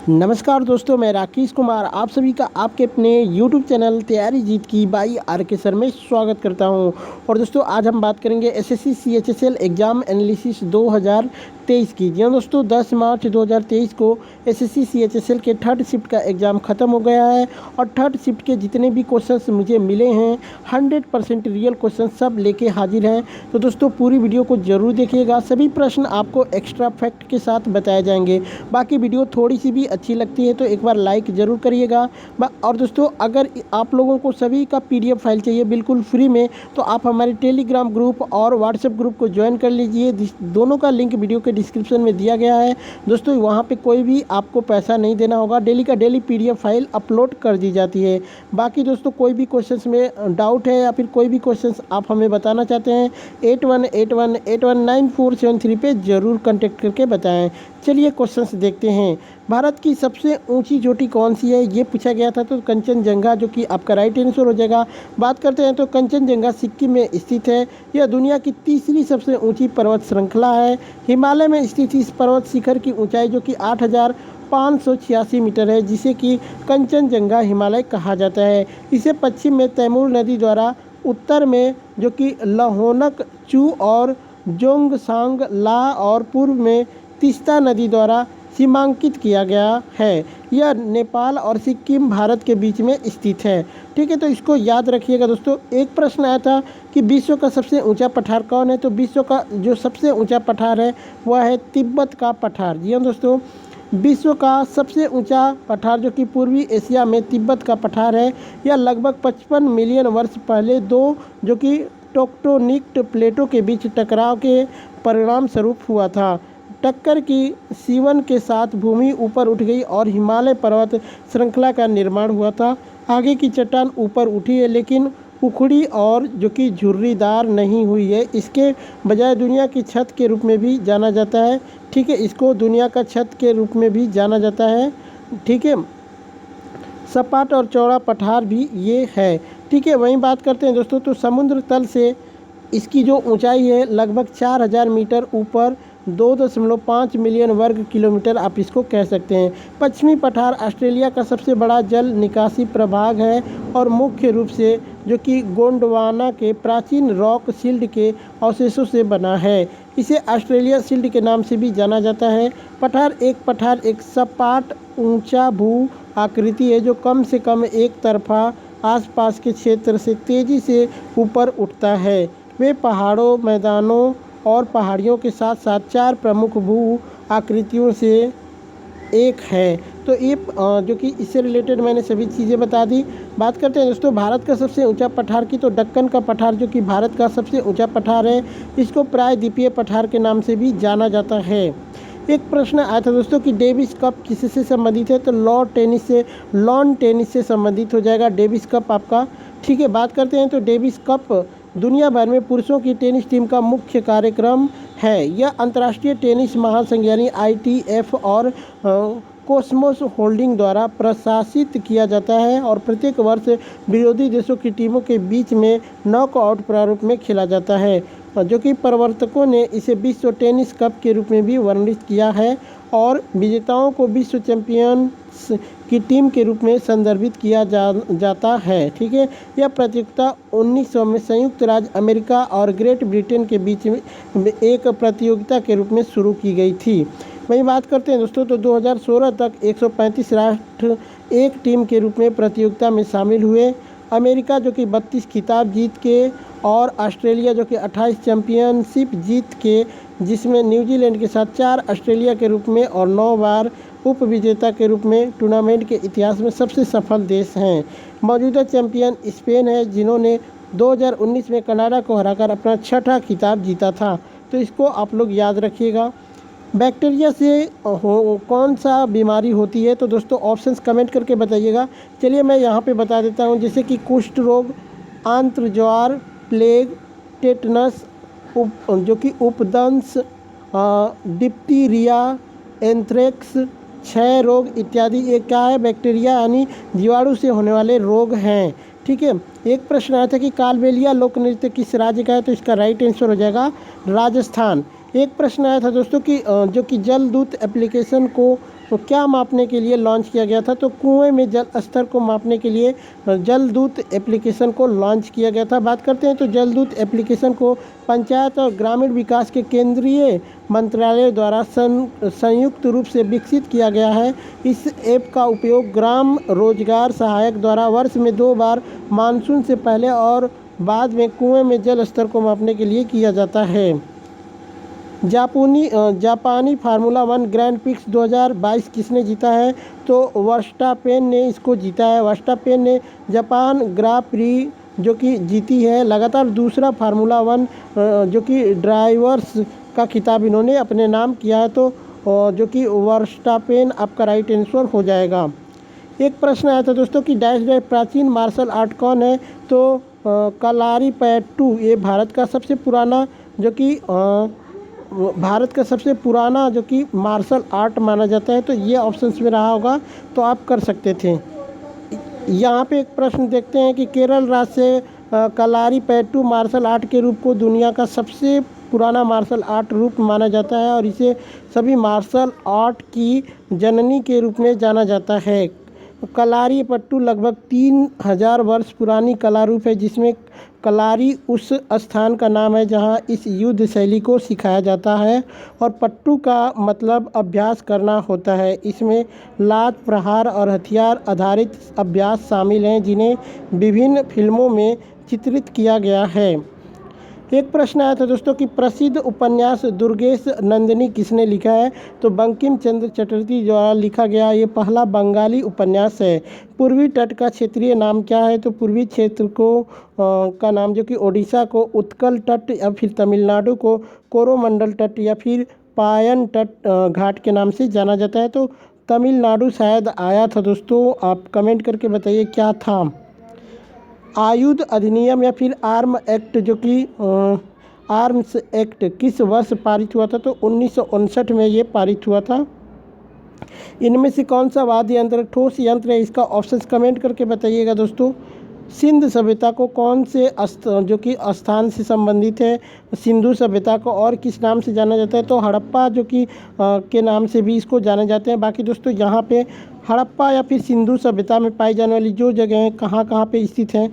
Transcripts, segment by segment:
नमस्कार दोस्तों, मैं राकेश कुमार आप सभी का आपके अपने YouTube चैनल तैयारी जीत की बाई आर के सर में स्वागत करता हूं। और दोस्तों आज हम बात करेंगे एसएससी CHSL एग्ज़ाम एनालिसिस 2023 की। जी हाँ दोस्तों, 10 मार्च 2023 को एसएससी CHSL के थर्ड शिफ्ट का एग्ज़ाम ख़त्म हो गया है और थर्ड शिफ्ट के जितने भी क्वेश्चंस मुझे मिले हैं 100% रियल क्वेश्चन सब लेके हाजिर हैं। तो दोस्तों पूरी वीडियो को ज़रूर देखिएगा, सभी प्रश्न आपको एक्स्ट्रा फैक्ट के साथ बताए जाएंगे। बाकी वीडियो थोड़ी सी भी अच्छी लगती है तो एक बार लाइक ज़रूर करिएगा। और दोस्तों अगर आप लोगों को सभी का PDF फाइल चाहिए बिल्कुल फ्री में तो आप हमारे टेलीग्राम ग्रुप और व्हाट्सएप ग्रुप को ज्वाइन कर लीजिए। दोनों का लिंक वीडियो के डिस्क्रिप्शन में दिया गया है। दोस्तों वहाँ पे कोई भी आपको पैसा नहीं देना होगा, डेली का डेली PDF फाइल अपलोड कर दी जाती है। बाकी दोस्तों कोई भी क्वेश्चंस में डाउट है या फिर कोई भी क्वेश्चंस आप हमें बताना चाहते हैं 8181819473 पे ज़रूर कॉन्टेक्ट करके बताएं। चलिए क्वेश्चंस देखते हैं। भारत की सबसे ऊंची चोटी कौन सी है, ये पूछा गया था। तो कंचनजंगा, जो कि आपका राइट आंसर हो जाएगा। बात करते हैं तो कंचनजंगा सिक्किम में स्थित है। यह दुनिया की तीसरी सबसे ऊंची पर्वत श्रृंखला है। हिमालय में स्थित इस पर्वत शिखर की ऊंचाई जो कि 8586 मीटर है, जिसे कि कंचनजंगा हिमालय कहा जाता है। इसे पश्चिम में तैमूर नदी द्वारा, उत्तर में जो कि लहोनक चू और जोंगसांग ला और पूर्व में तीस्ता नदी द्वारा सीमांकित किया गया है। यह नेपाल और सिक्किम भारत के बीच में स्थित है। ठीक है, तो इसको याद रखिएगा दोस्तों। एक प्रश्न आया था कि विश्व का सबसे ऊंचा पठार कौन है, तो विश्व का जो सबसे ऊंचा पठार है वह है तिब्बत का पठार। जी हाँ दोस्तों, विश्व का सबसे ऊंचा पठार जो कि पूर्वी एशिया में तिब्बत का पठार है। यह लगभग 55 मिलियन वर्ष पहले दो जो कि टेक्टोनिक प्लेटों के बीच टकराव के परिणाम स्वरूप हुआ था। टक्कर की सीवन के साथ भूमि ऊपर उठ गई और हिमालय पर्वत श्रृंखला का निर्माण हुआ था। आगे की चट्टान ऊपर उठी है लेकिन उखड़ी और जो कि झुर्रीदार नहीं हुई है। इसके बजाय दुनिया की छत के रूप में भी जाना जाता है। ठीक है, इसको दुनिया का छत के रूप में भी जाना जाता है। ठीक है, सपाट और चौड़ा पठार भी ये है। ठीक है, वहीं बात करते हैं दोस्तों, तो समुद्र तल से इसकी जो ऊंचाई है लगभग 4000 मीटर ऊपर 2.5 मिलियन वर्ग किलोमीटर आप इसको कह सकते हैं। पश्चिमी पठार ऑस्ट्रेलिया का सबसे बड़ा जल निकासी प्रभाग है और मुख्य रूप से जो कि गोंडवाना के प्राचीन रॉक शिल्ड के अवशेषों से बना है। इसे ऑस्ट्रेलिया शिल्ड के नाम से भी जाना जाता है। पठार एक सपाट ऊंचा भू आकृति है जो कम से कम एक तरफा आसपास के क्षेत्र से तेज़ी से ऊपर उठता है। वे पहाड़ों, मैदानों और पहाड़ियों के साथ साथ 4 प्रमुख भू आकृतियों से एक है। तो ये जो कि इससे रिलेटेड मैंने सभी चीज़ें बता दी। बात करते हैं दोस्तों भारत का सबसे ऊंचा पठार की, तो दक्कन का पठार जो कि भारत का सबसे ऊंचा पठार है, इसको प्रायद्वीपीय पठार के नाम से भी जाना जाता है। एक प्रश्न आया था दोस्तों कि डेविस कप किससे संबंधित है, तो लॉन टेनिस से संबंधित हो जाएगा डेविस कप आपका। ठीक है, बात करते हैं तो डेविस कप दुनिया भर में पुरुषों की टेनिस टीम का मुख्य कार्यक्रम है। यह अंतर्राष्ट्रीय टेनिस महासंघ यानी ITF और कॉस्मोस होल्डिंग द्वारा प्रशासित किया जाता है और प्रत्येक वर्ष विरोधी देशों की टीमों के बीच में नॉकआउट प्रारूप में खेला जाता है, जो कि प्रवर्तकों ने इसे विश्व टेनिस कप के रूप में भी वर्णित किया है और विजेताओं को विश्व चैंपियंस की टीम के रूप में संदर्भित किया जाता है। ठीक है, यह प्रतियोगिता 1900 में संयुक्त राज्य अमेरिका और ग्रेट ब्रिटेन के बीच में एक प्रतियोगिता के रूप में शुरू की गई थी। वहीं बात करते हैं दोस्तों, तो 2016 तक 135 राष्ट्र एक टीम के रूप में प्रतियोगिता में शामिल हुए। अमेरिका जो कि 32 खिताब जीत के और ऑस्ट्रेलिया जो कि 28 चैंपियनशिप जीत के, जिसमें न्यूजीलैंड के साथ 4 ऑस्ट्रेलिया के रूप में और 9 बार उप विजेता के रूप में टूर्नामेंट के इतिहास में सबसे सफल देश हैं। मौजूदा चैंपियन स्पेन है, जिन्होंने 2019 में कनाडा को हराकर अपना 6ठा खिताब जीता था। तो इसको आप लोग याद रखिएगा। बैक्टीरिया से कौन सा बीमारी होती है, तो दोस्तों ऑप्शंस कमेंट करके बताइएगा। चलिए मैं यहाँ पे बता देता हूँ, जैसे कि कुष्ठ रोग, आंत्र ज्वार, प्लेग, टेटनस, जो कि उपदंश, डिप्टीरिया, एंथ्रेक्स, क्षय रोग इत्यादि। ये क्या है, बैक्टीरिया यानी जीवाणु से होने वाले रोग हैं। ठीक है, एक प्रश्न आया था कि कालबेलिया लोक नृत्य किस राज्य का है, तो इसका राइट आंसर हो जाएगा राजस्थान। एक प्रश्न आया था दोस्तों कि जो कि जलदूत एप्लीकेशन को तो क्या मापने के लिए लॉन्च किया गया था? तो कुएं में जल स्तर को मापने के लिए जलदूत एप्लीकेशन को लॉन्च किया गया था। बात करते हैं तो जलदूत एप्लीकेशन को पंचायत और ग्रामीण विकास के केंद्रीय मंत्रालय द्वारा संयुक्त रूप से विकसित किया गया है। इस ऐप का उपयोग ग्राम रोजगार सहायक द्वारा वर्ष में 2 बार मानसून से पहले और बाद में कुएं में जल स्तर को मापने के लिए किया जाता है। जापानी फार्मूला 1 ग्रैंड प्रिक्स 2022 किसने जीता है? तो वर्स्टापेन ने इसको जीता है। वर्स्टापेन ने जापान ग्रां प्री जो कि जीती है, लगातार दूसरा फार्मूला 1 जो कि ड्राइवर्स का खिताब इन्होंने अपने नाम किया है। तो जो कि वर्स्टापेन आपका राइट आंसर हो जाएगा। एक प्रश्न आया था दोस्तों कि डैश डैश प्राचीन मार्शल आर्ट कौन है? तो कलारीपयट्टू ये भारत का सबसे पुराना जो कि मार्शल आर्ट माना जाता है। तो ये ऑप्शंस में रहा होगा, तो आप कर सकते थे। यहाँ पे एक प्रश्न देखते हैं कि केरल राज्य से कलारीपयट्टू मार्शल आर्ट के रूप को दुनिया का सबसे पुराना मार्शल आर्ट रूप माना जाता है और इसे सभी मार्शल आर्ट की जननी के रूप में जाना जाता है। कलारीपयट्टू लगभग 3000 वर्ष पुरानी कला रूप है, जिसमें कलारी उस स्थान का नाम है जहां इस युद्ध शैली को सिखाया जाता है और पट्टू का मतलब अभ्यास करना होता है। इसमें लात प्रहार और हथियार आधारित अभ्यास शामिल हैं, जिन्हें विभिन्न फिल्मों में चित्रित किया गया है। एक प्रश्न आया था दोस्तों कि प्रसिद्ध उपन्यास दुर्गेश नंदिनी किसने लिखा है? तो बंकिम चंद्र चटर्जी द्वारा लिखा गया ये पहला बंगाली उपन्यास है। पूर्वी तट का क्षेत्रीय नाम क्या है? तो पूर्वी क्षेत्र को का नाम जो कि ओडिशा को उत्कल तट या फिर तमिलनाडु को कोरोमंडल तट या फिर पायन तट घाट के नाम से जाना जाता है। तो तमिलनाडु शायद आया था दोस्तों, आप कमेंट करके बताइए क्या था। आयुध अधिनियम या फिर आर्म्स एक्ट किस वर्ष पारित हुआ था? तो 1959 में ये पारित हुआ था। इनमें से कौन सा वाद्य यंत्र ठोस यंत्र है? इसका ऑप्शंस कमेंट करके बताइएगा दोस्तों। सिंध सभ्यता को कौन से जो कि स्थान से संबंधित है? सिंधु सभ्यता को और किस नाम से जाना जाता है? तो हड़प्पा जो कि के नाम से भी इसको जाने जाते हैं। बाकी दोस्तों यहाँ पे हड़प्पा या फिर सिंधु सभ्यता में पाई जाने वाली जो जगह कहाँ कहाँ पे स्थित हैं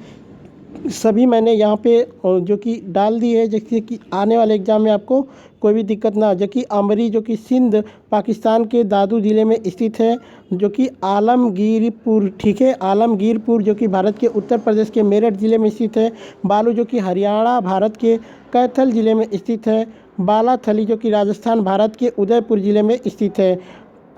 सभी मैंने यहाँ पे जो कि डाल दी है, जैसे कि आने वाले एग्ज़ाम में आपको कोई भी दिक्कत ना हो। जो कि अमरी जो कि सिंध पाकिस्तान के दादू ज़िले में स्थित है, जो कि आलमगीरपुर, ठीक है, आलमगीरपुर जो कि भारत के उत्तर प्रदेश के मेरठ ज़िले में स्थित है। बालू जो कि हरियाणा भारत के कैथल ज़िले में स्थित है। बालाथली जो कि राजस्थान भारत के उदयपुर ज़िले में स्थित है।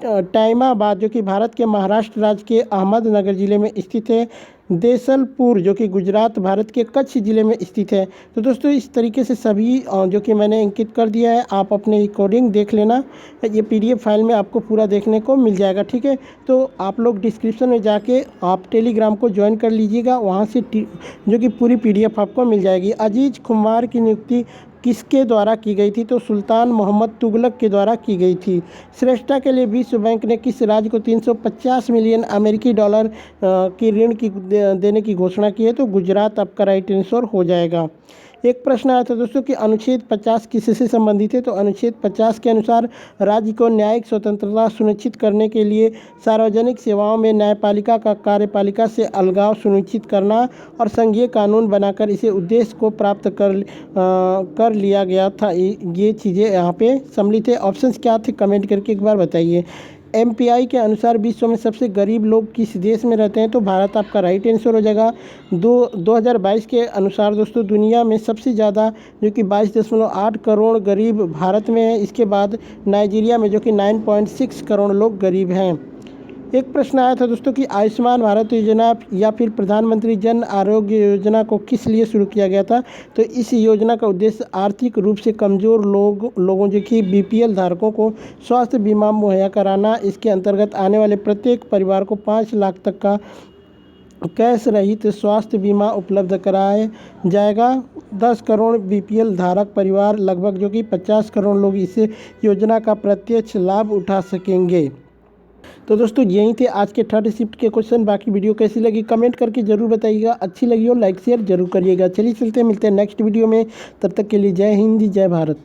टाइमाबाद जो कि भारत के महाराष्ट्र राज्य के अहमदनगर ज़िले में स्थित है। देसलपुर जो कि गुजरात भारत के कच्छ ज़िले में स्थित है। तो दोस्तों इस तरीके से सभी जो कि मैंने अंकित कर दिया है, आप अपने रिकॉर्डिंग देख लेना, ये पीडीएफ फाइल में आपको पूरा देखने को मिल जाएगा, ठीक है। तो आप लोग डिस्क्रिप्शन में जाके आप टेलीग्राम को ज्वाइन कर लीजिएगा, वहाँ से जो कि पूरी पीडीएफ आपको मिल जाएगी। अजीज कुमार की नियुक्ति किसके द्वारा की गई थी? तो सुल्तान मोहम्मद तुगलक के द्वारा की गई थी। श्रेष्ठता के लिए विश्व बैंक ने किस राज्य को 350 मिलियन अमेरिकी डॉलर की ऋण की देने की घोषणा की है? तो गुजरात आपका राइट आंसर हो जाएगा। एक प्रश्न आया था दोस्तों कि अनुच्छेद 50 किससे संबंधित है? तो अनुच्छेद 50 के अनुसार राज्य को न्यायिक स्वतंत्रता सुनिश्चित करने के लिए सार्वजनिक सेवाओं में न्यायपालिका का कार्यपालिका से अलगाव सुनिश्चित करना और संघीय कानून बनाकर इसे उद्देश्य को प्राप्त कर लिया गया था। ये चीज़ें यहाँ पे सम्मिलित है। ऑप्शंस क्या थे कमेंट करके एक बार बताइए। MPI के अनुसार विश्व में सबसे गरीब लोग किस देश में रहते हैं? तो भारत आपका राइट आंसर हो जाएगा। 2022 के अनुसार दोस्तों दुनिया में सबसे ज़्यादा जो कि 22.8 करोड़ गरीब भारत में है। इसके बाद नाइजीरिया में जो कि 9.6 करोड़ लोग गरीब हैं। एक प्रश्न आया था दोस्तों कि आयुष्मान भारत योजना या फिर प्रधानमंत्री जन आरोग्य योजना को किस लिए शुरू किया गया था? तो इस योजना का उद्देश्य आर्थिक रूप से कमज़ोर लोगों जो कि BPL धारकों को स्वास्थ्य बीमा मुहैया कराना। इसके अंतर्गत आने वाले प्रत्येक परिवार को 5 लाख तक का कैश रहित स्वास्थ्य बीमा उपलब्ध कराया जाएगा। 10 करोड़ BPL धारक परिवार लगभग जो कि 50 करोड़ लोग इस योजना का प्रत्यक्ष लाभ उठा सकेंगे। तो दोस्तों यही थे आज के थर्ड शिफ्ट के क्वेश्चन। बाकी वीडियो कैसी लगी कमेंट करके ज़रूर बताइएगा, अच्छी लगी हो लाइक शेयर जरूर करिएगा। चलिए चलते मिलते हैं नेक्स्ट वीडियो में, तब तक के लिए जय हिंद जय भारत।